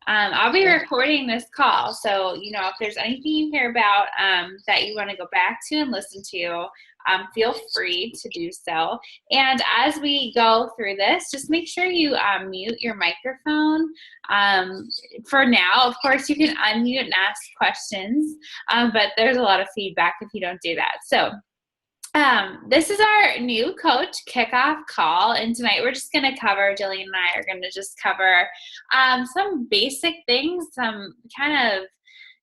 I'll be recording this call. So, if there's anything you hear about that you want to go back to and listen to, feel free to do so. And as we go through this, just make sure you mute your microphone. For now, of course, you can unmute and ask questions, but there's a lot of feedback if you don't do that. So, this is our new coach kickoff call, and tonight we're just going to cover, Jillian and I are going to just cover some basic things, some kind of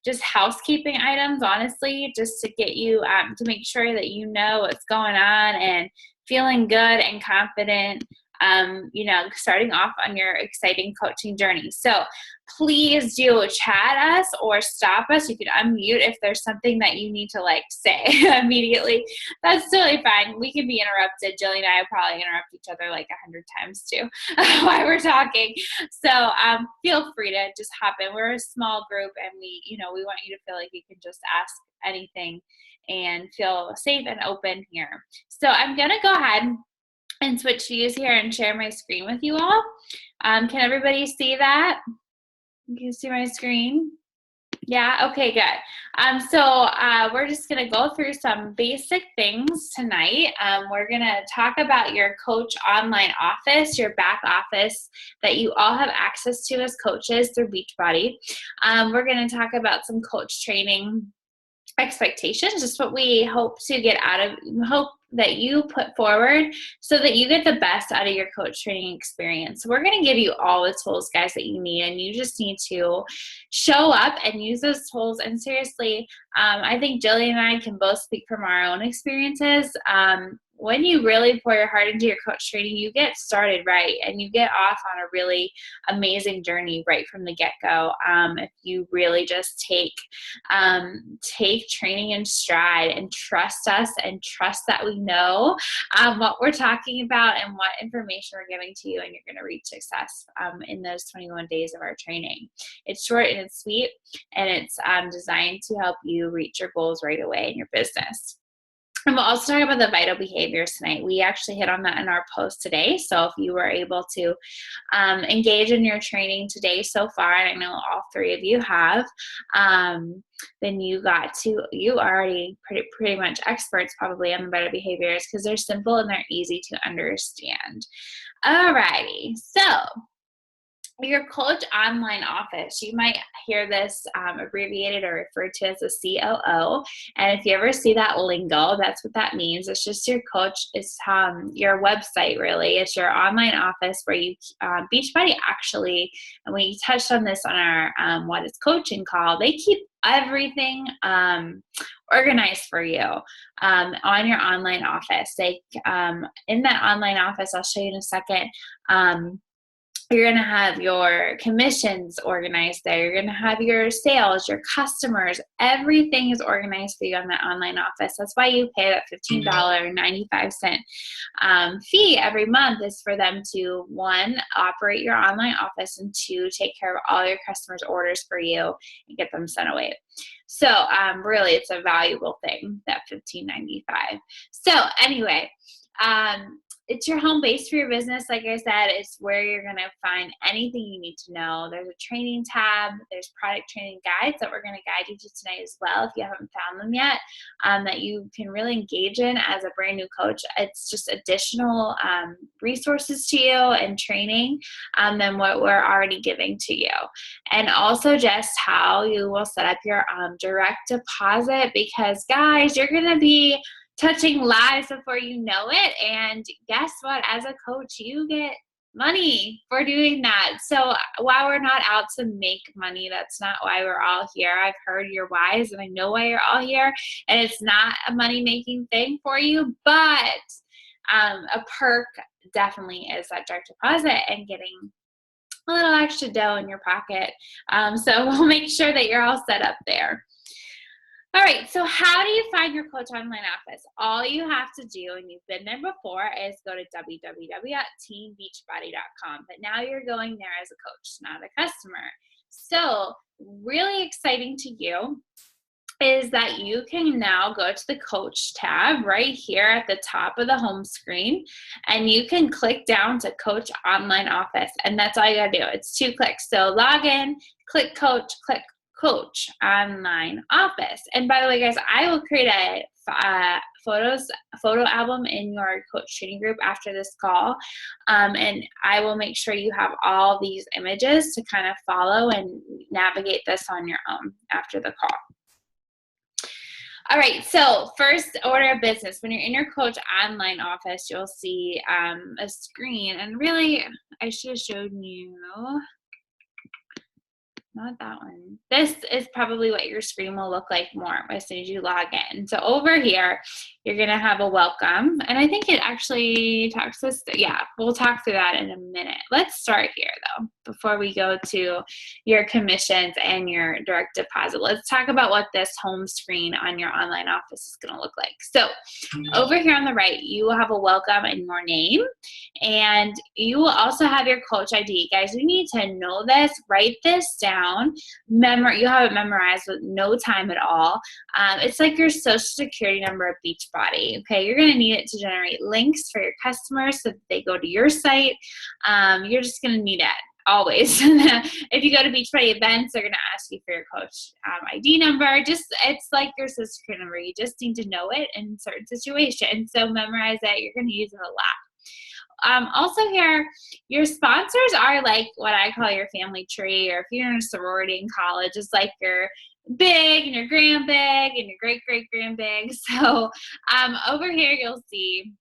just housekeeping items, honestly, just to get you to make sure that you know what's going on and feeling good and confident, starting off on your exciting coaching journey. So please do chat us or stop us. You can unmute if there's something that you need to say immediately. That's totally fine. We can be interrupted. Jillian and I will probably interrupt each other 100 times too while we're talking. So feel free to just hop in. We're a small group, and we want you to feel like you can just ask anything and feel safe and open here. So I'm going to go ahead and switch views here and share my screen with you all. Can everybody see that? You can see my screen? Yeah, okay, good. So we're just going to go through some basic things tonight. We're going to talk about your coach online office, your back office that you all have access to as coaches through Beachbody. We're going to talk about some coach training expectations, just what we hope that you put forward so that you get the best out of your coach training experience. So we're going to give you all the tools, guys, that you need, and you just need to show up and use those tools. And seriously, I think Jillian and I can both speak from our own experiences. When you really pour your heart into your coach training, you get started right, and you get off on a really amazing journey right from the get-go. If you really just take training in stride and trust us and trust that we know what we're talking about and what information we're giving to you, and you're going to reach success in those 21 days of our training. It's short and it's sweet, and it's designed to help you reach your goals right away in your business. And we'll also talk about the vital behaviors tonight. We actually hit on that in our post today. So if you were able to engage in your training today so far, and I know all three of you have, then you are already pretty much experts probably on the vital behaviors, because they're simple and they're easy to understand. Alrighty, so your coach online office, you might hear this abbreviated or referred to as a COO. And if you ever see that lingo, that's what that means. It's just your coach. It's your website, really. It's your online office where you, Beachbody actually, and we touched on this on our What is Coaching call, they keep everything organized for you on your online office. In that online office, I'll show you in a second, you're going to have your commissions organized there. You're going to have your sales, your customers. Everything is organized for you on that online office. That's why you pay that $15.95 fee every month, is for them to, one, operate your online office, and two, take care of all your customers' orders for you and get them sent away. So really, it's a valuable thing, that $15.95. So anyway, it's your home base for your business. Like I said, it's where you're going to find anything you need to know. There's a training tab. There's product training guides that we're going to guide you to tonight as well, if you haven't found them yet, that you can really engage in as a brand new coach. It's just additional resources to you and training than what we're already giving to you. And also just how you will set up your direct deposit, because, guys, you're going to be touching lives before you know it. And guess what? As a coach, you get money for doing that. So while we're not out to make money, that's not why we're all here. I've heard your whys, and I know why you're all here. And it's not a money-making thing for you, but a perk definitely is that direct deposit and getting a little extra dough in your pocket. So we'll make sure that you're all set up there. All right, so how do you find your coach online office? All you have to do, and you've been there before, is go to www.teambeachbody.com. But now you're going there as a coach, not a customer. So really exciting to you is that you can now go to the coach tab right here at the top of the home screen, and you can click down to Coach Online Office, and that's all you gotta do. It's 2 clicks. So log in, click Coach Online Office. And by the way, guys, I will create a photo album in your coach training group after this call, and I will make sure you have all these images to kind of follow and navigate this on your own after the call. All right, so first order of business. When you're in your Coach Online Office, you'll see a screen, and really, I should have shown you, not that one. This is probably what your screen will look like more as soon as you log in. So over here, you're gonna have a welcome, and I think it actually talks us, yeah, we'll talk through that in a minute. Let's start here though, before we go to your commissions and your direct deposit. Let's talk about what this home screen on your online office is gonna look like. So over here on the right, you will have a welcome and your name, and you will also have your coach ID. Guys, you need to know this, write this down, you have it memorized with no time at all. It's like your social security number of Beachbody, okay? You're gonna need it to generate links for your customers so that they go to your site. You're just gonna need it always. If you go to Beachbody events, they're gonna ask you for your coach ID number. It's like your social security number. You just need to know it in certain situations. So memorize it. You're gonna use it a lot. Also here, your sponsors are like what I call your family tree, or if you're in a sorority in college, it's like your big and your grand big and your great grand big. So over here you'll see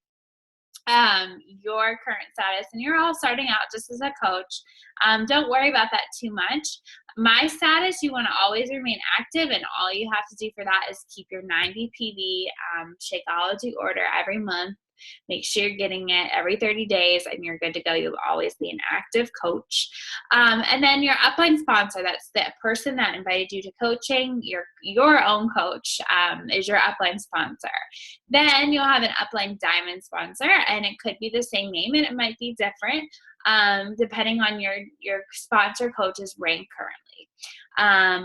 your current status, and you're all starting out just as a coach. Don't worry about that too much. My status, you want to always remain active, and all you have to do for that is keep your 90 PV Shakeology order every month. Make sure you're getting it every 30 days, and you're good to go. You'll always be an active coach. And then your upline sponsor, that's the person that invited you to coaching, your own coach is your upline sponsor. Then you'll have an upline diamond sponsor, and it could be the same name, and it might be different depending on your sponsor coach's rank currently.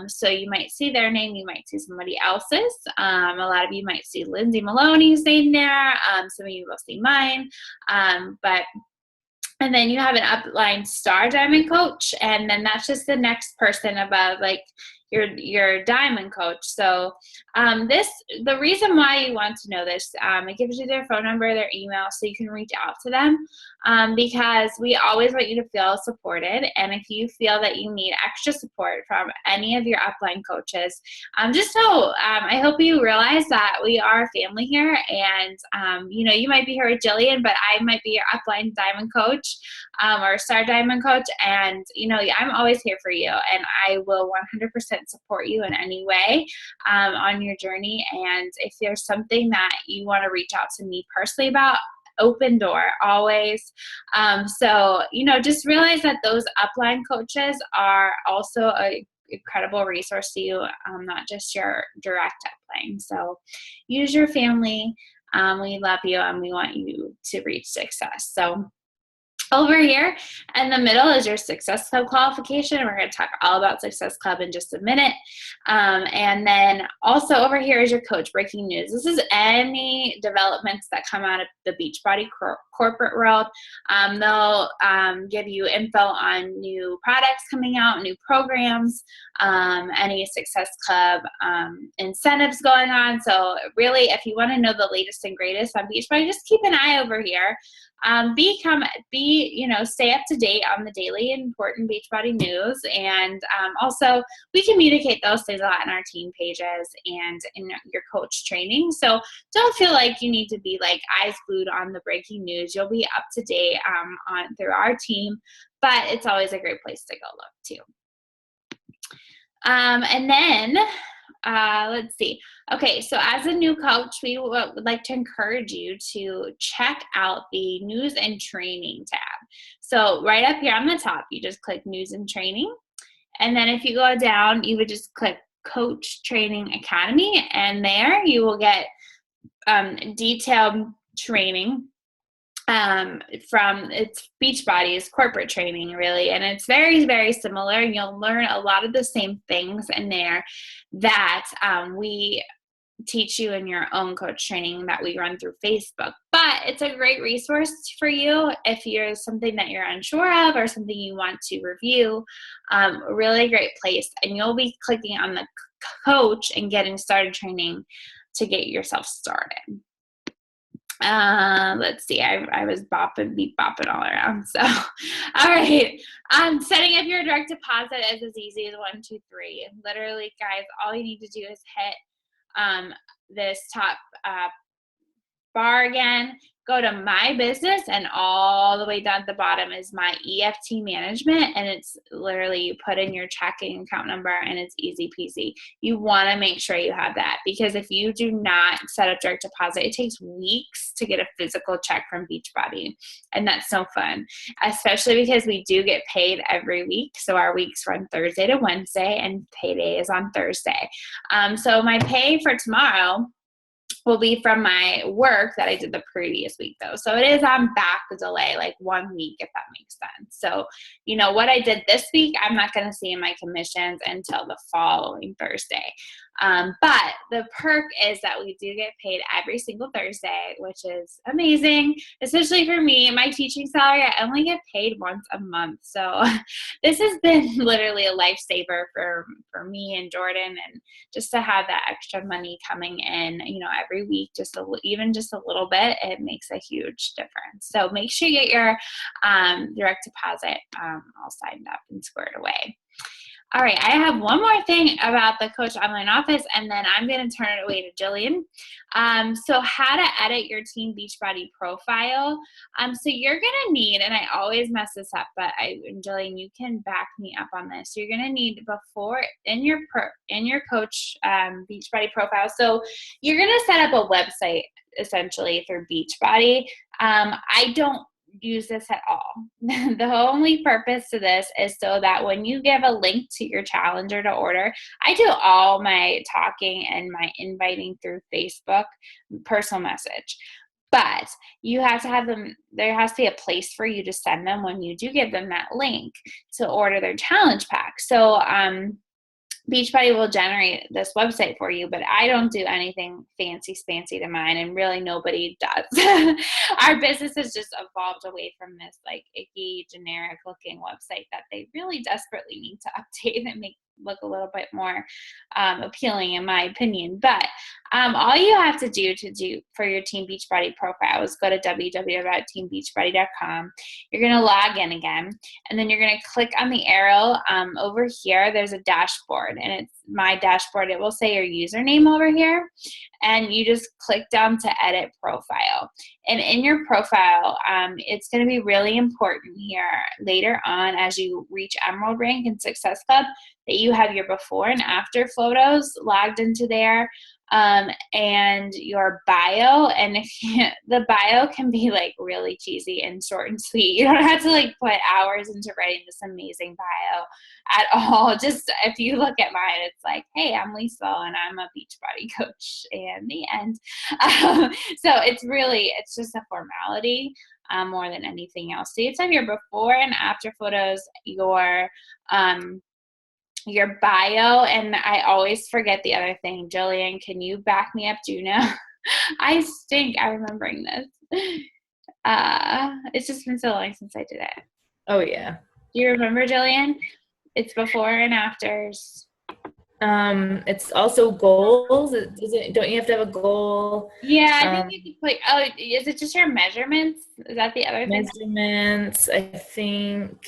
So you might see their name, you might see somebody else's. A lot of you might see Lindsay Maloney's name there. Some of you will see mine. And then you have an upline star diamond coach, and then that's just the next person above, like your diamond coach. So the reason why you want to know this, it gives you their phone number, their email, so you can reach out to them, because we always want you to feel supported. And if you feel that you need extra support from any of your upline coaches, just know, I hope you realize that we are a family here, and you might be here with Jillian, but I might be your upline diamond coach or star diamond coach, and I'm always here for you, and I will 100% support you in any way on your journey. And if there's something that you want to reach out to me personally about, open door always. So just realize that those upline coaches are also a incredible resource to you, not just your direct upline. So use your family. We love you, and we want you to reach success. So over here in the middle is your Success Club qualification. We're going to talk all about Success Club in just a minute. And then also over here is your coach breaking news. This is any developments that come out of the Beachbody corporate world. They'll give you info on new products coming out, new programs, any Success Club incentives going on. So really, if you want to know the latest and greatest on Beachbody, just keep an eye over here. Stay up to date on the daily important Beachbody news, and also we communicate those things a lot in our team pages and in your coach training. So don't feel like you need to be like eyes glued on the breaking news. You'll be up to date through our team, but it's always a great place to go look too. And then let's see. Okay, so as a new coach, we would like to encourage you to check out the news and training tab. So right up here on the top, you just click news and training. And then if you go down, you would just click Coach Training Academy, and there you will get detailed training from it's Beachbody's corporate training, really. And it's very, very similar. And you'll learn a lot of the same things in there that we teach you in your own coach training that we run through Facebook. But it's a great resource for you if you're something that you're unsure of or something you want to review. A really great place. And you'll be clicking on the coach and getting started training to get yourself started. Let's see, I was beat bopping all around. So, all right. Setting up your direct deposit is as easy as 1, 2, 3. Literally, guys, all you need to do is hit this top bar again, go to my business, and all the way down at the bottom is my EFT management, and it's literally you put in your checking account number and it's easy peasy. You want to make sure you have that, because if you do not set up direct deposit, it takes weeks to get a physical check from Beachbody, and that's so fun, especially because we do get paid every week. So our weeks run Thursday to Wednesday and payday is on Thursday. So my pay for tomorrow will be from my work that I did the previous week, though. So it is on back delay, like 1 week, if that makes sense. So, you know, what I did this week, I'm not going to see in my commissions until the following Thursday. But the perk is that we do get paid every single Thursday, which is amazing, especially for me. My teaching salary, I only get paid once a month. So this has been literally a lifesaver for me and Jordan, and just to have that extra money coming in, you know, every week, even just a little bit, it makes a huge difference. So make sure you get your direct deposit all signed up and squared away. All right, I have one more thing about the Coach Online Office, and then I'm going to turn it away to Jillian. So how to edit your Team Beachbody profile. So you're going to need, and I always mess this up, but Jillian, you can back me up on this. So you're going to need before in your Coach Beachbody profile. So you're going to set up a website essentially through Beachbody. I don't use this at all. The only purpose to this is so that when you give a link to your challenger to order, I do all my talking and my inviting through Facebook personal message. But you have to have them, there has to be a place for you to send them when you do give them that link to order their challenge pack. So Beachbody will generate this website for you, but I don't do anything fancy to mine, and really nobody does. Our business has just evolved away from this like icky, generic looking website that they really desperately need to update and make look a little bit more appealing, in my opinion. But all you have to do for your Team Beachbody profile is go to www.teambeachbody.com. You're going to log in again, and then you're going to click on the arrow over here. There's a dashboard, and it's my dashboard. It will say your username over here, and you just click down to edit profile. And in your profile, it's going to be really important here later on as you reach Emerald Rank and Success Club that you have your before and after photos logged into there, and your bio. And the bio can be like really cheesy and short and sweet. You don't have to like put hours into writing this amazing bio at all. Just if you look at mine, it's like, hey, I'm Lisa and I'm a Beachbody coach, and the end. So it's just a formality more than anything else. So you have your before and after photos, your bio, and I always forget the other thing. Jillian, can you back me up? Do you know? I stink at remembering this. It's just been so long since I did it. Oh, yeah. Do you remember, Jillian? It's before and afters. It's also goals. Don't you have to have a goal? Yeah, I think you could put, is it just your measurements? Is that the other thing? Measurements, I think.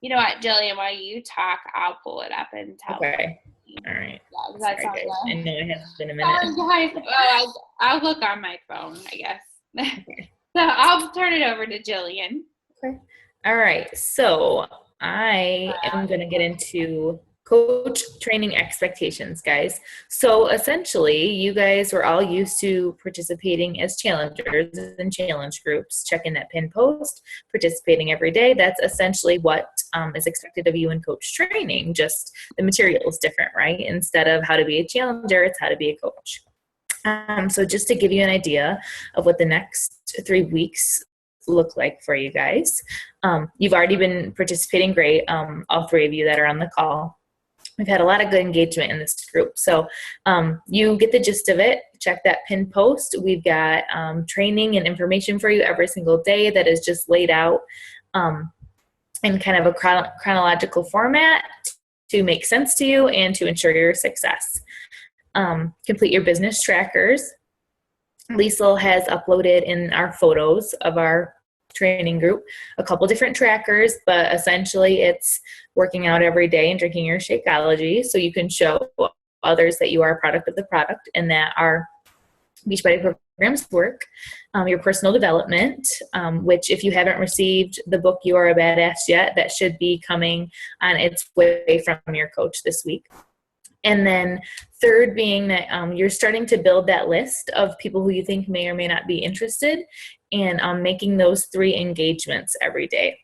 You know what, Jillian, while you talk, I'll pull it up and tell you. Okay. All right. Yeah, that sounds good. I know it has been a minute. Sorry, guys. I'll look on my phone, I guess. Okay. So I'll turn it over to Jillian. Okay. All right. So I am going to get into coach training expectations, guys. So essentially, you guys were all used to participating as challengers in challenge groups, checking that pin post, participating every day. That's essentially what is expected of you in coach training. Just the material is different, right? Instead of how to be a challenger, it's how to be a coach. So just to give you an idea of what the next 3 weeks look like for you guys, you've already been participating great, all 3 of you that are on the call. We've had a lot of good engagement in this group. So you get the gist of it. Check that pinned post. We've got training and information for you every single day that is just laid out in kind of a chronological format to make sense to you and to ensure your success. Complete your business trackers. Liesl has uploaded in our photos of our training group a couple different trackers, but essentially it's working out every day and drinking your Shakeology so you can show others that you are a product of the product and that our Beachbody programs work. Your personal development, which if you haven't received the book You Are a Badass yet, that should be coming on its way from your coach this week. And then third being that you're starting to build that list of people who you think may or may not be interested and making those 3 engagements every day.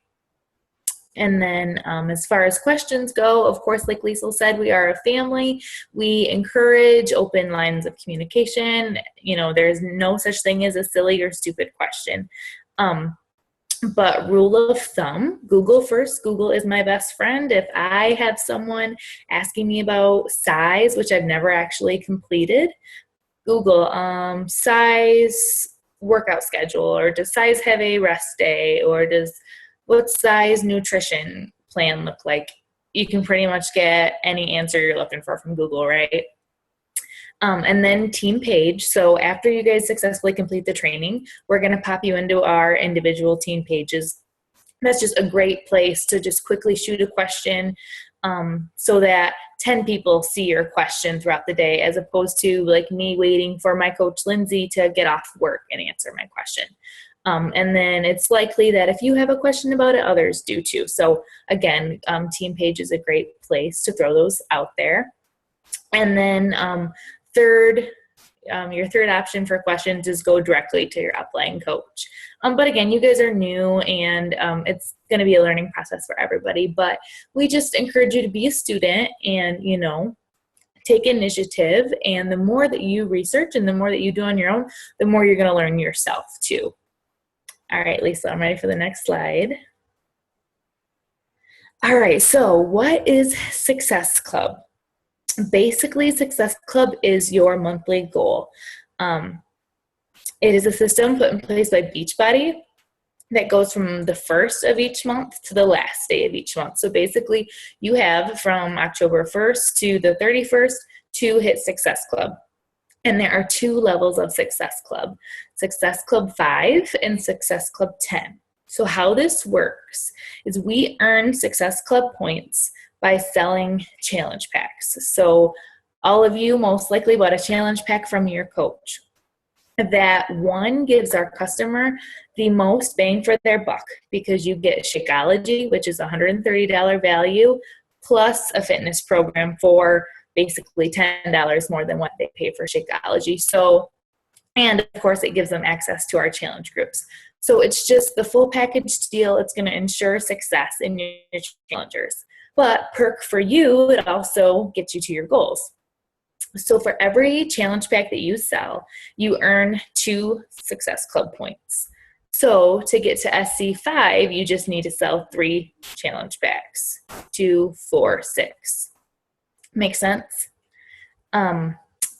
And then as far as questions go, of course, like Liesl said, we are a family. We encourage open lines of communication. You know, there's no such thing as a silly or stupid question. But rule of thumb, Google first. Google is my best friend. If I have someone asking me about size, which I've never actually completed, Google size workout schedule, or does size have a rest day, or what size nutrition plan look like? You can pretty much get any answer you're looking for from Google, right? And then team page. So after you guys successfully complete the training, we're going to pop you into our individual team pages. That's just a great place to just quickly shoot a question so that 10 people see your question throughout the day, as opposed to like me waiting for my coach Lindsay to get off work and answer my question. And then it's likely that if you have a question about it, others do too. So again, team page is a great place to throw those out there. And then your third option for questions is go directly to your upline coach. But again, you guys are new and it's going to be a learning process for everybody, but we just encourage you to be a student and, you know, take initiative. And the more that you research and the more that you do on your own, the more you're going to learn yourself too. All right, Liesl, I'm ready for the next slide. All right, so what is Success Club? Basically, Success Club is your monthly goal. It is a system put in place by Beachbody that goes from the first of each month to the last day of each month. So basically, you have from October 1st to the 31st to hit Success Club. And there are 2 levels of Success Club, Success Club 5 and Success Club 10. So how this works is we earn Success Club points by selling challenge packs. So all of you most likely bought a challenge pack from your coach. That one gives our customer the most bang for their buck because you get Shakeology, which is $130 value, plus a fitness program for basically $10 more than what they pay for Shakeology. So, and of course it gives them access to our challenge groups. So it's just the full package deal. It's going to ensure success in your challengers. But perk for you, it also gets you to your goals. So for every challenge pack that you sell, you earn 2 Success Club points. So to get to SC5, you just need to sell 3 challenge packs, 2, 4, 6. Make sense?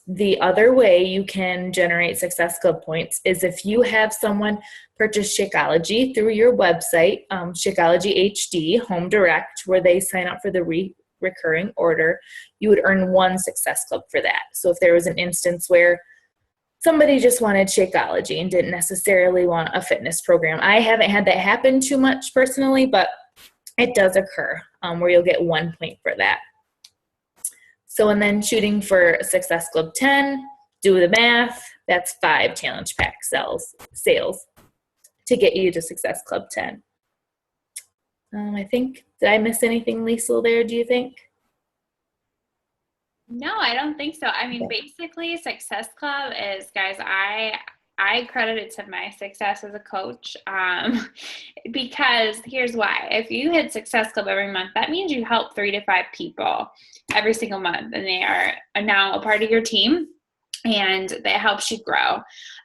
The other way you can generate Success Club points is if you have someone purchase Shakeology through your website, Shakeology HD, Home Direct, where they sign up for the recurring order, you would earn 1 Success Club for that. So if there was an instance where somebody just wanted Shakeology and didn't necessarily want a fitness program, I haven't had that happen too much personally, but it does occur where you'll get 1 point for that. So, and then shooting for Success Club 10, do the math, that's 5 challenge pack sales to get you to Success Club 10. I think, did I miss anything, Liesl, there, do you think? No, I don't think so. I mean, basically, Success Club is, guys, I credit it to my success as a coach because here's why. If you hit Success Club every month, that means you help 3 to 5 people every single month, and they are now a part of your team. and that helps you grow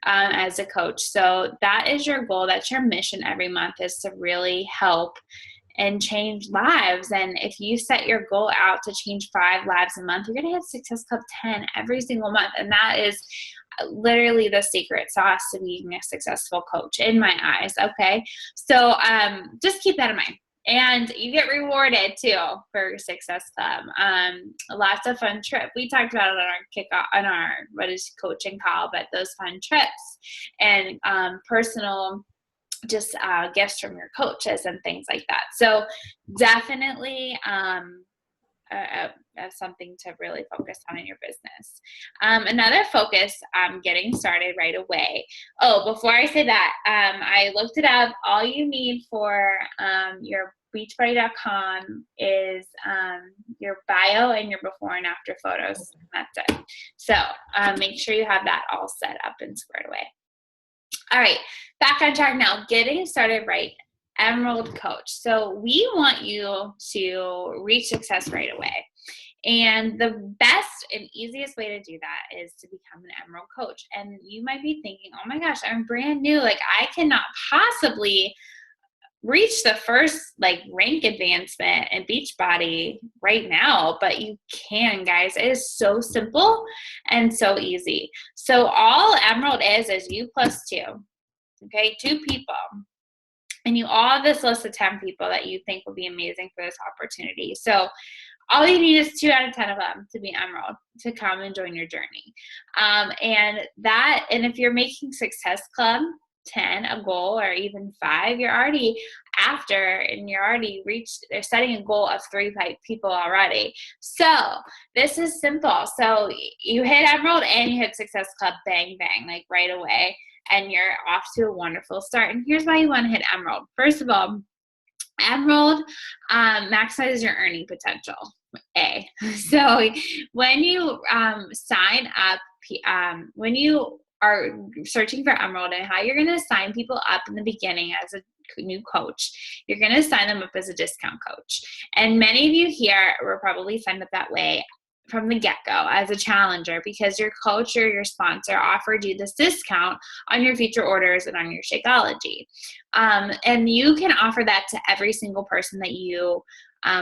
as a coach. So that is your goal. That's your mission every month, is to really help and change lives. And if you set your goal out to change 5 lives a month, you're going to hit Success Club 10 every single month. And that is literally the secret sauce to being a successful coach in my eyes. Okay. So just keep that in mind. And you get rewarded too for Success Club. Lots of fun trip. We talked about it on our kickoff, on our what is coaching call, but those fun trips and personal just gifts from your coaches and things like that. So definitely something to really focus on in your business. Another focus, getting started right away. Oh, before I say that, I looked it up. All you need for your Beachbody.com is your bio and your before and after photos. That's it. So make sure you have that all set up and squared away. All right, back on track now. Getting started right. Emerald Coach. So we want you to reach success right away. And the best and easiest way to do that is to become an Emerald Coach. And you might be thinking, oh my gosh, I'm brand new. Like, I cannot possibly reach the first rank advancement in Beachbody right now, but you can, guys. It is so simple and so easy. So all Emerald is you plus 2. Okay, 2 people. And you all have this list of 10 people that you think will be amazing for this opportunity. So all you need is 2 out of 10 of them to be Emerald, to come and join your journey. And if you're making Success Club 10 a goal, or even 5, you're already they're setting a goal of 3 people already. So this is simple. So you hit Emerald and you hit Success Club, bang, bang, right away. And you're off to a wonderful start. And here's why you want to hit Emerald. First of all, Emerald maximizes your earning potential. So when you sign up, when you are searching for Emerald, and how you're going to sign people up in the beginning as a new coach, you're going to sign them up as a discount coach. And many of you here were probably signed up that way from the get-go as a challenger, because your coach or your sponsor offered you this discount on your future orders and on your Shakeology. And you can offer that to every single person that you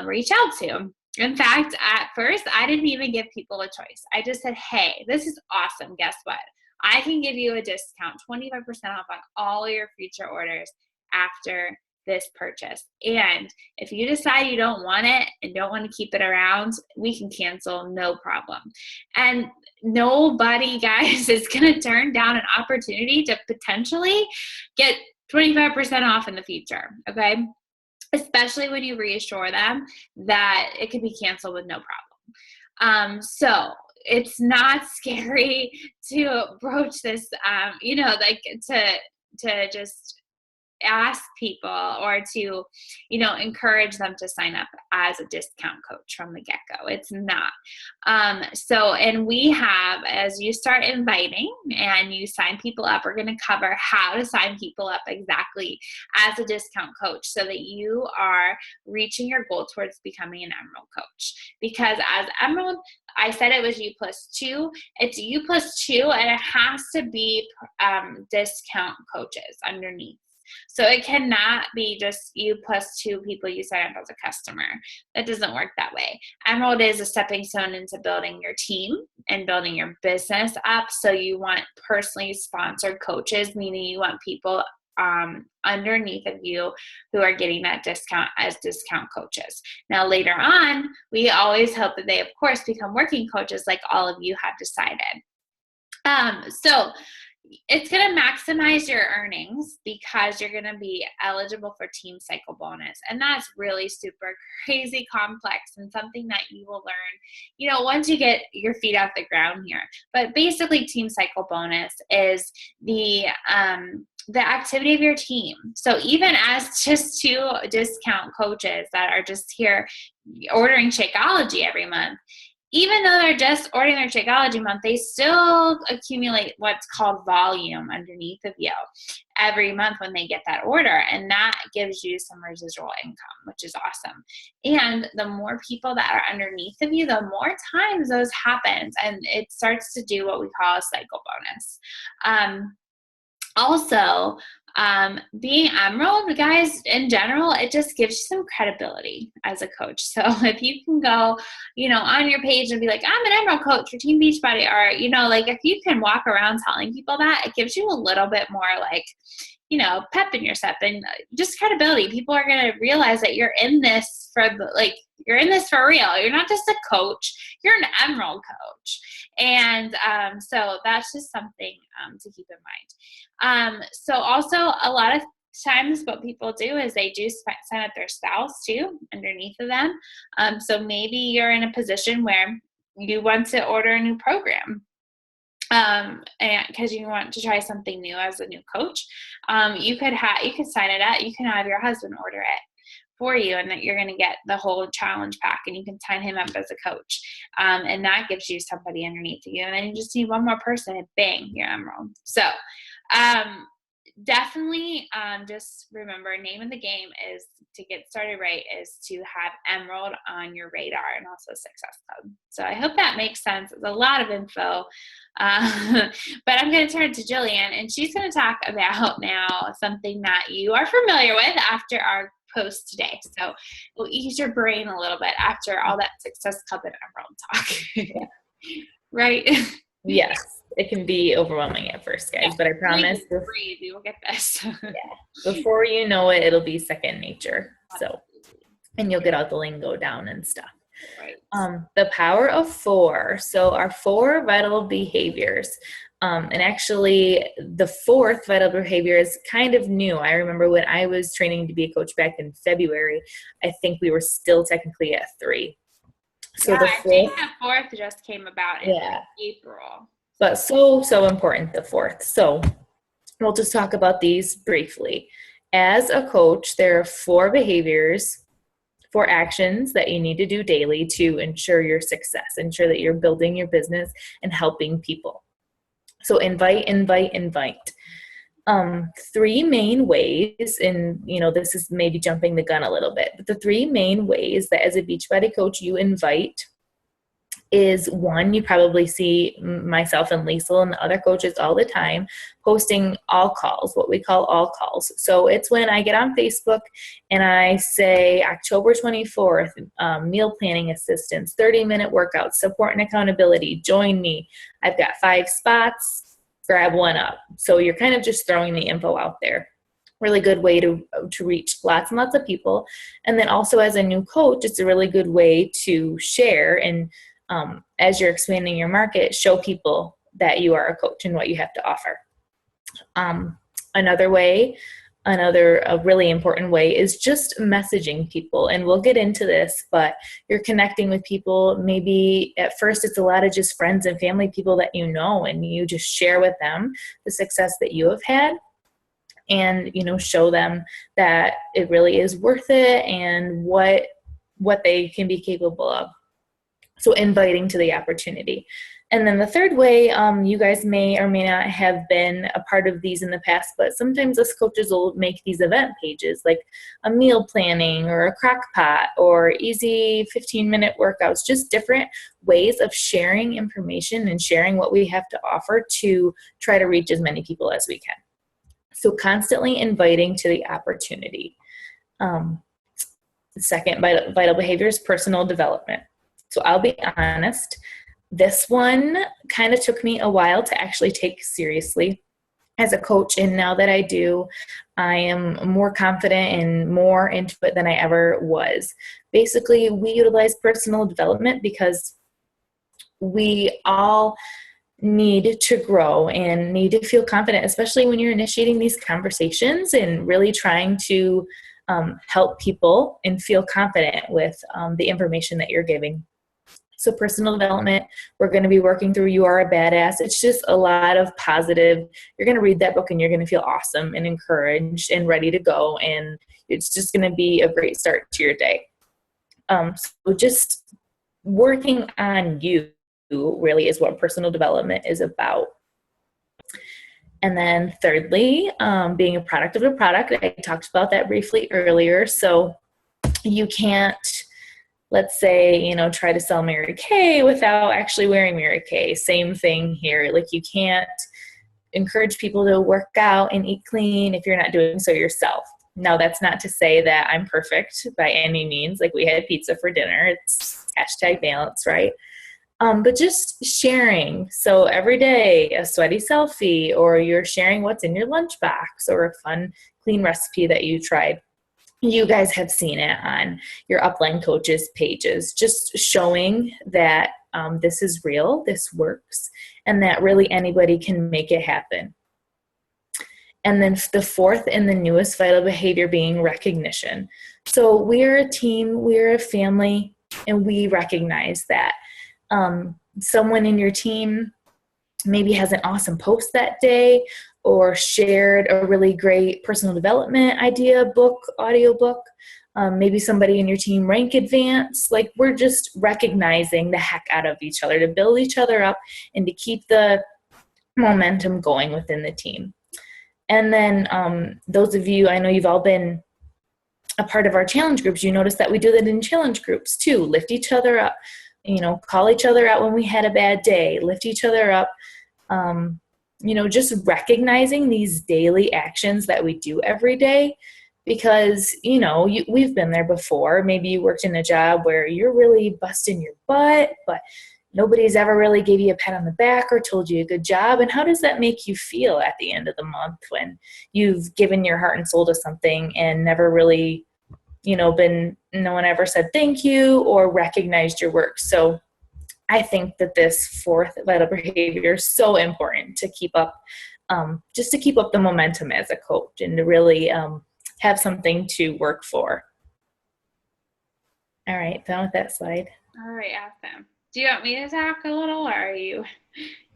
reach out to. In fact, at first, I didn't even give people a choice. I just said, hey, this is awesome. Guess what? I can give you a discount, 25% off on all your future orders after this purchase. And if you decide you don't want it and don't want to keep it around, we can cancel, no problem. And nobody, guys, is going to turn down an opportunity to potentially get 25% off in the future, okay? Especially when you reassure them that it could be canceled with no problem. So it's not scary to approach this, to just ask people, or to, encourage them to sign up as a discount coach from the get-go. It's not. And we have, as you start inviting and you sign people up, we're going to cover how to sign people up exactly as a discount coach, so that you are reaching your goal towards becoming an Emerald coach. Because as Emerald, I said it was you plus 2. It's you plus 2, and it has to be discount coaches underneath. So it cannot be just you plus 2 people you sign up as a customer. That doesn't work that way. Emerald is a stepping stone into building your team and building your business up. So you want personally sponsored coaches, meaning you want people underneath of you who are getting that discount as discount coaches. Now, later on, we always hope that they, of course, become working coaches like all of you have decided. So it's going to maximize your earnings, because you're going to be eligible for Team Cycle bonus. And that's really super crazy complex, and something that you will learn, once you get your feet off the ground here. But basically, Team Cycle bonus is the activity of your team. So even as just 2 discount coaches that are just here ordering Shakeology every month, even though they're just ordering their Shakeology month, they still accumulate what's called volume underneath of you every month when they get that order. And that gives you some residual income, which is awesome. And the more people that are underneath of you, the more times those happens. And it starts to do what we call a cycle bonus. Also, being Emerald, guys, in general, it just gives you some credibility as a coach. So if you can go, on your page and be like, I'm an Emerald coach for Team Beachbody, or, if you can walk around telling people that, it gives you a little bit more pep in your step and just credibility. People are going to realize that you're in this you're in this for real. You're not just a coach, you're an Emerald coach. And so that's just something to keep in mind. So also a lot of times what people do is they do sign up their spouse too underneath of them. So maybe you're in a position where you want to order a new program. And because you want to try something new as a new coach, you could sign it up. You can have your husband order it for you, and that you're going to get the whole challenge pack, and you can sign him up as a coach. And that gives you somebody underneath you. And then you just need one more person and bang, you're Emerald. So, definitely, just remember, name of the game is to get started right is to have Emerald on your radar, and also Success Club. So I hope that makes sense. It's a lot of info, but I'm going to turn to Jillian, and she's going to talk about now something that you are familiar with after our post today. So we'll ease your brain a little bit after all that Success Club and Emerald talk. Right? Yes, it can be overwhelming at first, guys, but I promise breathe, we will get this. Before you know it, it'll be second nature. So, and you'll get all the lingo down and stuff. Right. The power of 4. So our 4 vital behaviors. And actually the 4th vital behavior is kind of new. I remember when I was training to be a coach back in February, I think we were still technically at 3. So yeah, the 4th, I think the 4th just came about in April. But so important, the 4th. So we'll just talk about these briefly. As a coach, there are 4 behaviors, 4 actions that you need to do daily to ensure your success, ensure that you're building your business and helping people. So invite. 3 main ways, and this is maybe jumping the gun a little bit, but the 3 main ways that as a Beachbody coach you invite is, 1, you probably see myself and Lisa and the other coaches all the time posting all calls, what we call all calls. So it's when I get on Facebook and I say October 24th, meal planning assistance, 30-minute workouts, support and accountability, join me. I've got 5 spots, grab one up. So you're kind of just throwing the info out there. Really good way to reach lots and lots of people. And then also as a new coach, it's a really good way to share and as you're expanding your market, show people that you are a coach and what you have to offer. Another really important way is just messaging people. And we'll get into this, but you're connecting with people. Maybe at first it's a lot of just friends and family, people that you know, and you just share with them the success that you have had. And, show them that it really is worth it and what they can be capable of. So inviting to the opportunity. And then the third way, you guys may or may not have been a part of these in the past, but sometimes us coaches will make these event pages like a meal planning or a crock pot or easy 15-minute workouts, just different ways of sharing information and sharing what we have to offer to try to reach as many people as we can. So constantly inviting to the opportunity. Second vital behavior is personal development. So I'll be honest, this one kind of took me a while to actually take seriously as a coach. And now that I do, I am more confident and more into it than I ever was. Basically, we utilize personal development because we all need to grow and need to feel confident, especially when you're initiating these conversations and really trying to help people and feel confident with the information that you're giving. So personal development, we're going to be working through You Are a Badass. It's just a lot of positive. You're going to read that book and you're going to feel awesome and encouraged and ready to go. And it's just going to be a great start to your day. So just working on you really is what personal development is about. And then thirdly, being a product of a product. I talked about that briefly earlier. So you can't, let's say, try to sell Mary Kay without actually wearing Mary Kay. Same thing here. Like, you can't encourage people to work out and eat clean if you're not doing so yourself. Now, that's not to say that I'm perfect by any means. Like, we had pizza for dinner. It's #balance, right? But just sharing. So every day, a sweaty selfie, or you're sharing what's in your lunchbox, or a fun, clean recipe that you tried. You guys have seen it on your Upline Coaches pages, just showing that this is real, this works, and that really anybody can make it happen. And then the fourth and the newest vital behavior being recognition. So we're a team, we're a family, and we recognize that. Someone in your team maybe has an awesome post that day, or shared a really great personal development idea, book, audiobook. Maybe somebody in your team rank advance. Like, we're just recognizing the heck out of each other to build each other up and to keep the momentum going within the team. And then those of you, I know you've all been a part of our challenge groups. You notice that we do that in challenge groups too. Lift each other up, call each other out when we had a bad day, lift each other up. Just recognizing these daily actions that we do every day, because, we've been there before. Maybe you worked in a job where you're really busting your butt, but nobody's ever really gave you a pat on the back or told you a good job. And how does that make you feel at the end of the month when you've given your heart and soul to something and never really, no one ever said thank you or recognized your work? So I think that this fourth vital behavior is so important to keep up, just to keep up the momentum as a coach and to really have something to work for. All right, done with that slide. All right, awesome. Do you want me to talk a little, or are you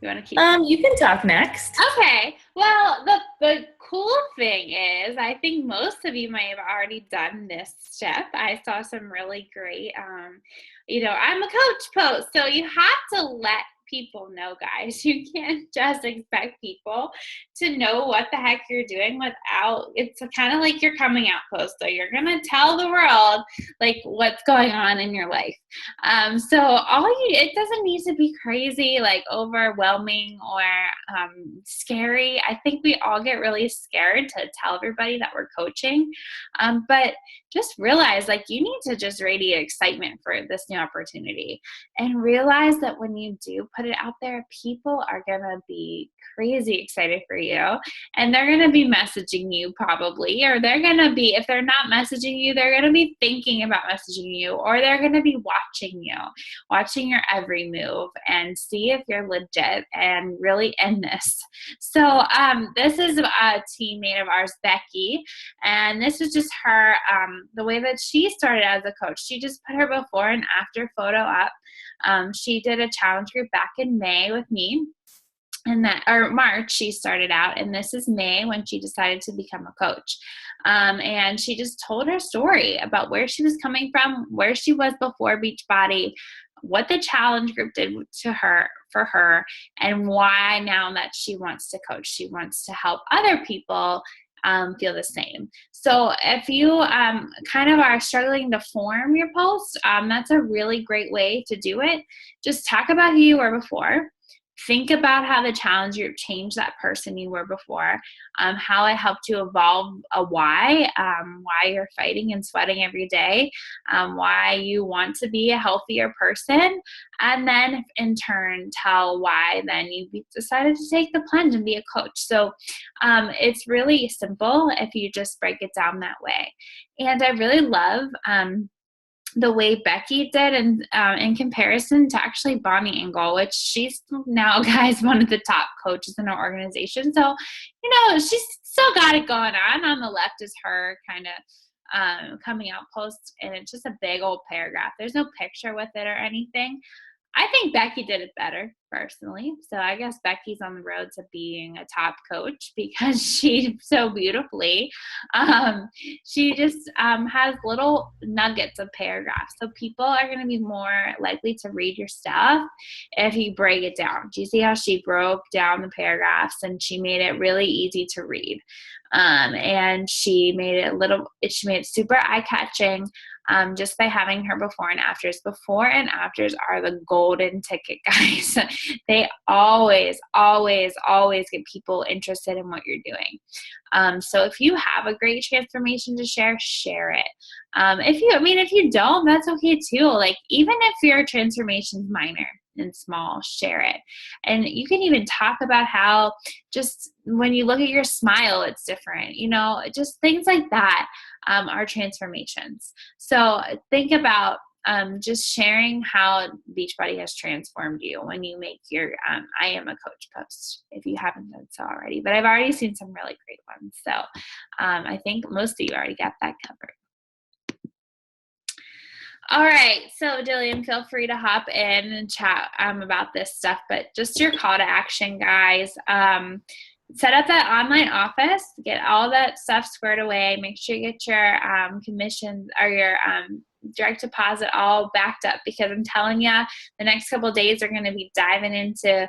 want to keep? You can talk next. Okay. Well, the cool thing is, I think most of you might have already done this step. I saw some really great, I'm a coach post, so you have to let people know, guys. You can't just expect people to know what the heck you're doing without, it's kind of like your coming out post. So you're going to tell the world like what's going on in your life. It doesn't need to be crazy, like overwhelming or scary. I think we all get really scared to tell everybody that we're coaching. But just realize, like, you need to just radiate excitement for this new opportunity, and realize that when you do put it out there, people are going to be crazy excited for you, and they're going to be messaging you probably, or they're going to be, if they're not messaging you, they're going to be thinking about messaging you, or they're going to be watching your every move and see if you're legit and really in this. So this is a teammate of ours, Becky, and this is just her, the way that she started as a coach. She just put her before and after photo up. She did a challenge group back in May with me, or March she started out, and this is May when she decided to become a coach. And she just told her story about where she was coming from, where she was before Beachbody, what the challenge group did for her, and why now that she wants to coach, she wants to help other people feel the same. So if you kind of are struggling to form your post, that's a really great way to do it. Just talk about who you were before. Think about how the challenge group changed that person you were before, how it helped you evolve why you're fighting and sweating every day, why you want to be a healthier person, and then in turn tell why then you decided to take the plunge and be a coach. So it's really simple if you just break it down that way. And I really love the way Becky did, and in comparison to actually Bonnie Engel, which she's now, guys, one of the top coaches in our organization. So, she's still got it going on. On the left is her kind of coming out post, and it's just a big old paragraph. There's no picture with it or anything. I think Becky did it better personally. So I guess Becky's on the road to being a top coach because she so beautifully, um, she just has little nuggets of paragraphs. So people are going to be more likely to read your stuff if you break it down. Do you see how she broke down the paragraphs and she made it really easy to read? And she made it super eye catching. Just by having her before and afters. Before and afters are the golden ticket, guys. They always, always, always get people interested in what you're doing. So if you have a great transformation to share, share it. If you don't, that's okay too. Like, even if your transformation's minor and small, share it. And you can even talk about how just when you look at your smile, it's different, just things like that. Are transformations. So think about just sharing how Beachbody has transformed you when you make your I am a coach post, if you haven't done so already. But I've already seen some really great ones. So I think most of you already got that covered. All right, so Jillian, feel free to hop in and chat about this stuff, but just your call to action, guys. Set up that online office, get all that stuff squared away, make sure you get your commissions or your direct deposit all backed up, because I'm telling you, the next couple of days are going to be diving into,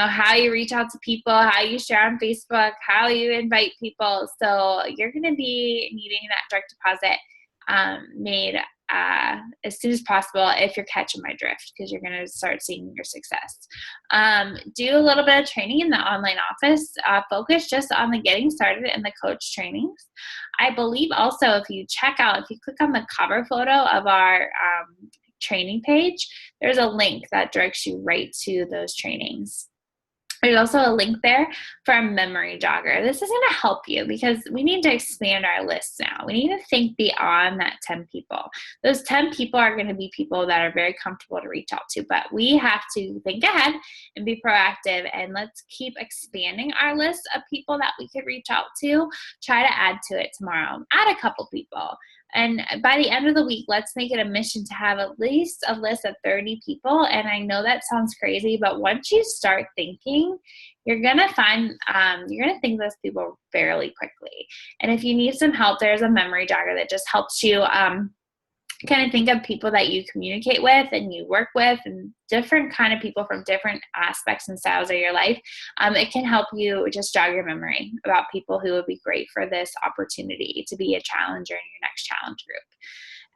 how you reach out to people, how you share on Facebook, how you invite people. So you're going to be needing that direct deposit made as soon as possible if you're catching my drift, because you're going to start seeing your success. Do a little bit of training in the online office. Focus just on the getting started and the coach trainings. I believe also if you click on the cover photo of our training page, there's a link that directs you right to those trainings. There's also a link there for a memory jogger. This is going to help you because we need to expand our list now. We need to think beyond that 10 people. Those 10 people are going to be people that are very comfortable to reach out to, but we have to think ahead and be proactive, and let's keep expanding our list of people that we could reach out to. Try to add to it tomorrow. Add a couple people. And by the end of the week, let's make it a mission to have at least a list of 30 people. And I know that sounds crazy, but once you start thinking, you're going to think those people fairly quickly. And if you need some help, there's a memory jogger that just helps you kind of think of people that you communicate with and you work with, and different kind of people from different aspects and styles of your life. It can help you just jog your memory about people who would be great for this opportunity to be a challenger in your next challenge group.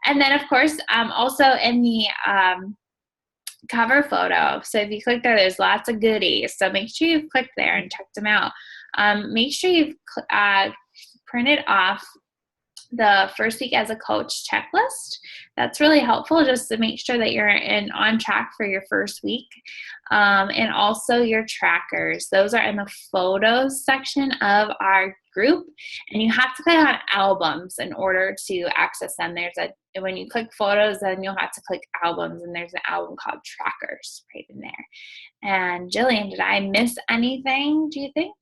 And then, of course, also in the cover photo. So if you click there, there's lots of goodies. So make sure you've clicked there and checked them out. Make sure you've printed off the first week as a coach checklist. That's really helpful just to make sure that you're on track for your first week. And also your trackers. Those are in the photos section of our group, and you have to click on albums in order to access them. When you click photos, then you'll have to click albums, and there's an album called Trackers right in there. And Jillian, did I miss anything, do you think?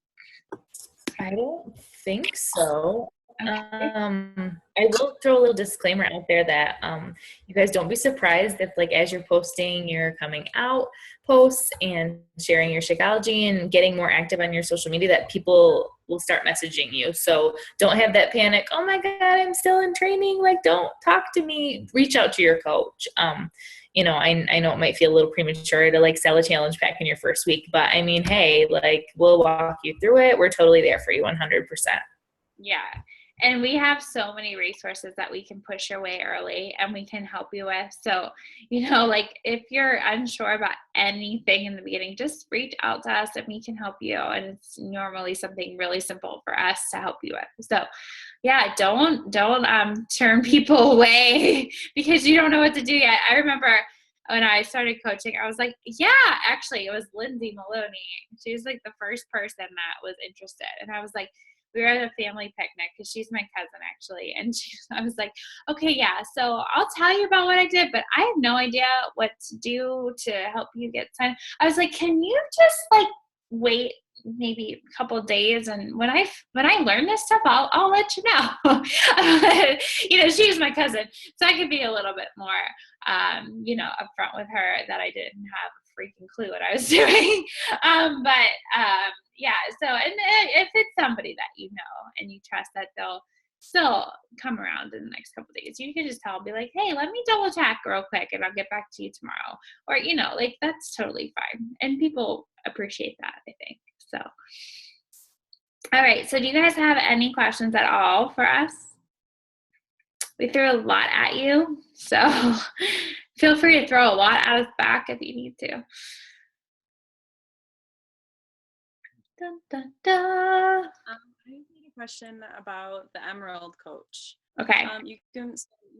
I don't think so. Okay. I will throw a little disclaimer out there that you guys don't be surprised if, like, as you're posting your coming out posts and sharing your Shakeology and getting more active on your social media, that people will start messaging you. So don't have that panic. Oh my God, I'm still in training. Like, don't talk to me. Reach out to your coach. I know it might feel a little premature to sell a challenge pack in your first week, but I mean, hey, we'll walk you through it. We're totally there for you 100%. Yeah. And we have so many resources that we can push your way early and we can help you with. So, if you're unsure about anything in the beginning, just reach out to us and we can help you. And it's normally something really simple for us to help you with. So yeah, don't turn people away because you don't know what to do yet. I remember when I started coaching, I was like, yeah, actually it was Lindsay Maloney. She was the first person that was interested. And I was like, we were at a family picnic because she's my cousin actually. And I was like, okay, yeah, so I'll tell you about what I did, but I have no idea what to do to help you get signed. I was like, can you just wait maybe a couple of days. And when I learn this stuff, I'll let you know. She's my cousin, so I could be a little bit more, upfront with her that I didn't have a freaking clue what I was doing. Yeah. So, and if it's somebody that you know and you trust that they'll still come around in the next couple of days, you can just tell, be like, hey, let me double check real quick and I'll get back to you tomorrow. Or, that's totally fine. And people appreciate that, I think. So, all right. So do you guys have any questions at all for us? We threw a lot at you, so feel free to throw a lot at us back if you need to. Dun, dun, dun. I need a question about the Emerald Coach. Okay. You can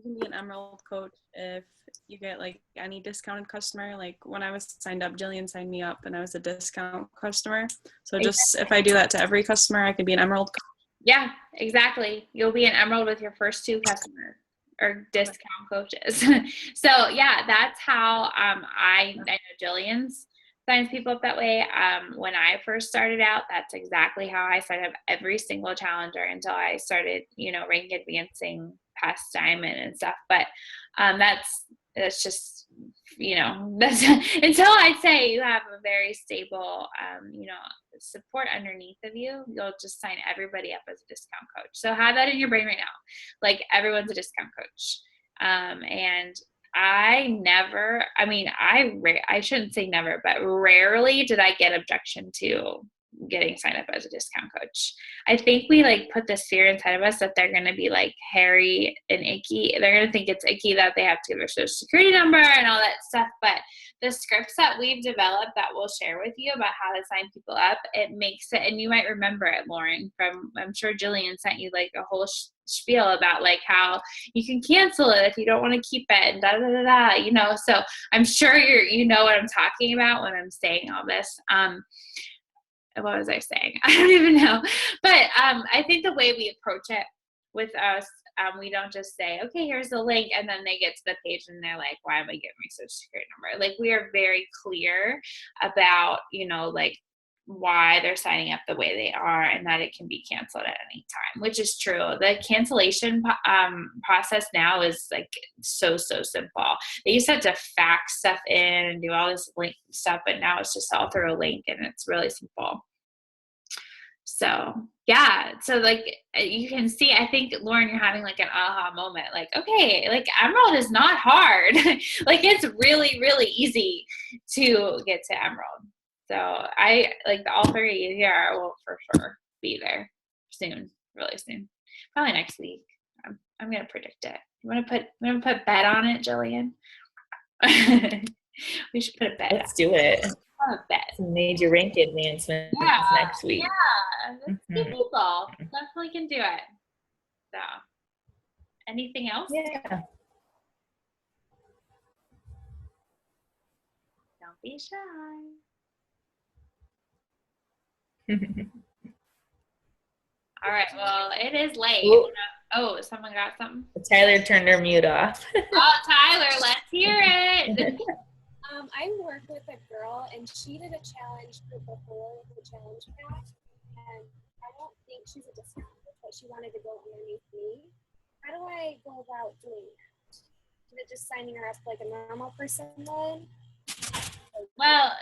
be an Emerald Coach if you get like any discounted customer. Like when I was signed up, Jillian signed me up and I was a discount customer. So just if I do that to every customer, I could be an Emerald Coach. Yeah, exactly. You'll be an Emerald with your first 2 customers or discount coaches. So yeah, that's how I know Jillian's signs people up that way. When I first started out, that's exactly how I signed up every single challenger until I started, rank advancing past diamond and stuff. But that's just, that's until I'd say you have a very stable, support underneath of you, you'll just sign everybody up as a discount coach. So have that in your brain right now. Like everyone's a discount coach. And I shouldn't say never, but rarely did I get objection to getting signed up as a discount coach. I think we put this fear inside of us that they're going to be like hairy and icky. They're going to think it's icky that they have to give their social security number and all that stuff. But the scripts that we've developed that we'll share with you about how to sign people up, it makes it, and you might remember it, Lauren, I'm sure Jillian sent you a whole spiel about how you can cancel it if you don't want to keep it and so I'm sure you know what I'm talking about when I'm saying all this. What was I saying? I don't even know. But I think the way we approach it with us, we don't just say, okay, here's the link, and then they get to the page and they're like, why am I getting my social security number? We are very clear about, why they're signing up the way they are and that it can be canceled at any time, which is true. The cancellation process now is so simple. They used to have to fax stuff in and do all this link stuff, but now it's just all through a link and it's really simple. So yeah, so you can see, I think, Lauren, you're having an aha moment. Okay, Emerald is not hard. It's really, really easy to get to Emerald. So I all 3 of you here will for sure be there soon, really soon, probably next week. I'm gonna predict it. You want to put bet on it, Jillian? We should put a bet. Let's do it. A bet. Major rank advancement next week. Yeah, let's do people. Definitely can do it. So, anything else? Yeah. Don't be shy. All right, well, it is late. Oh, someone got something? Tyler turned her mute off. Oh, Tyler, let's hear it. I worked with a girl, and she did a challenge before the challenge pack, and I don't think she's a discount, but she wanted to go underneath me. How do I go about doing that? Is it just signing her up like a normal person then? Well,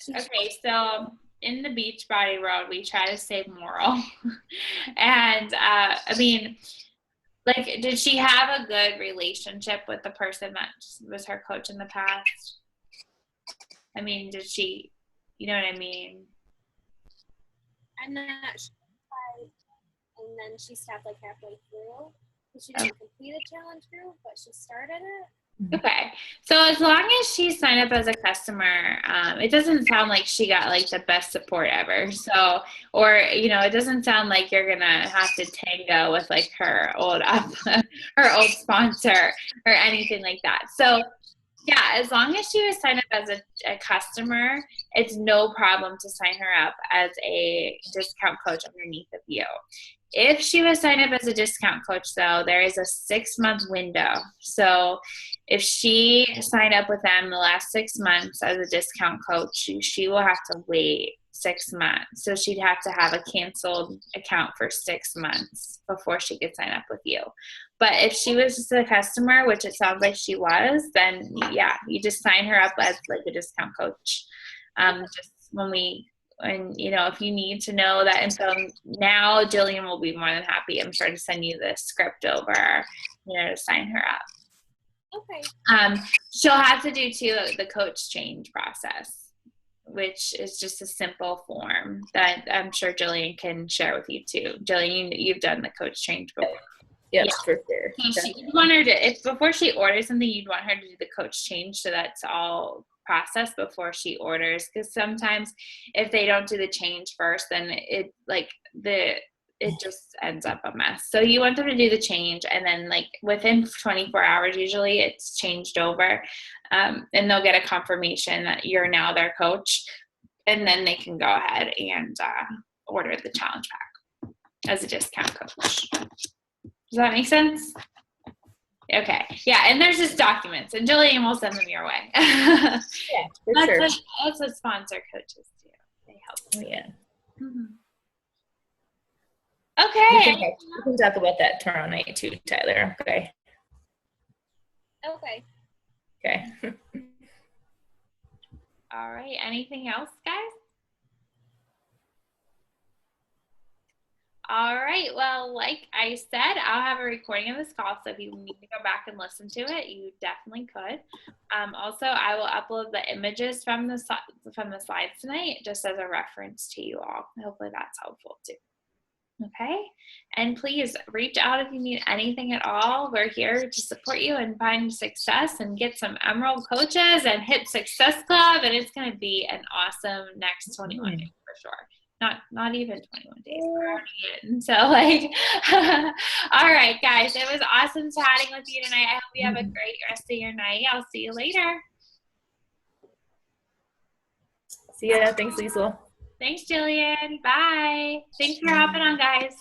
okay, so in the Beachbody world, we try to stay moral. And, did she have a good relationship with the person that was her coach in the past? Did she, you know what I mean? I'm not sure. And then she stopped halfway through. She didn't complete a challenge group, but she started it. Okay. So as long as she signed up as a customer, it doesn't sound like she got the best support ever. So, or, it doesn't sound like you're going to have to tango with her old sponsor or anything like that. So yeah, as long as she was signed up as a customer, it's no problem to sign her up as a discount coach underneath of you. If she was signed up as a discount coach, though, there is a 6-month window. So if she signed up with them the last 6 months as a discount coach, she will have to wait 6 months. So she'd have to have a canceled account for 6 months before she could sign up with you. But if she was just a customer, which it sounds like she was, then yeah, you just sign her up as like a discount coach. Just when you know, if you need to know that info now, Jillian will be more than happy, I'm sure, to send you the script over, you know, to sign her up. Okay. She'll have to do too the coach change process, which is just a simple form that I'm sure Jillian can share with you too. Jillian, you've done the coach change before. Yep, for sure. So you want her to, if before she orders something, you'd want her to do the coach change so that's all processed before she orders. Because sometimes if they don't do the change first, then it just ends up a mess. So you want them to do the change, and then like within 24 hours, usually it's changed over, and they'll get a confirmation that you're now their coach, and then they can go ahead and order the challenge pack as a discount coach. Does that make sense? Okay. Yeah, and there's just documents, and Jillian will send them your way. Yeah, for sure. That's what sponsor coaches do. They help. Yeah. Mm-hmm. Okay. We can talk about that tomorrow night too, Tyler. Okay. Okay. Okay. All right. Anything else, guys? All right. Well, like I said, I'll have a recording of this call, so if you need to go back and listen to it, you definitely could. Also, I will upload the images from the slides tonight, just as a reference to you all. Hopefully, that's helpful too. Okay. And please reach out if you need anything at all. We're here to support you and find success and get some Emerald coaches and hit Success Club, and it's going to be an awesome next 21 days for sure. Not even 21 days. We're already in. So like, all right, guys, it was awesome chatting with you tonight. I hope you have a great rest of your night. I'll see you later. See ya. Thanks, Liesl. Thanks, Jillian. Bye. Thanks for hopping on, guys.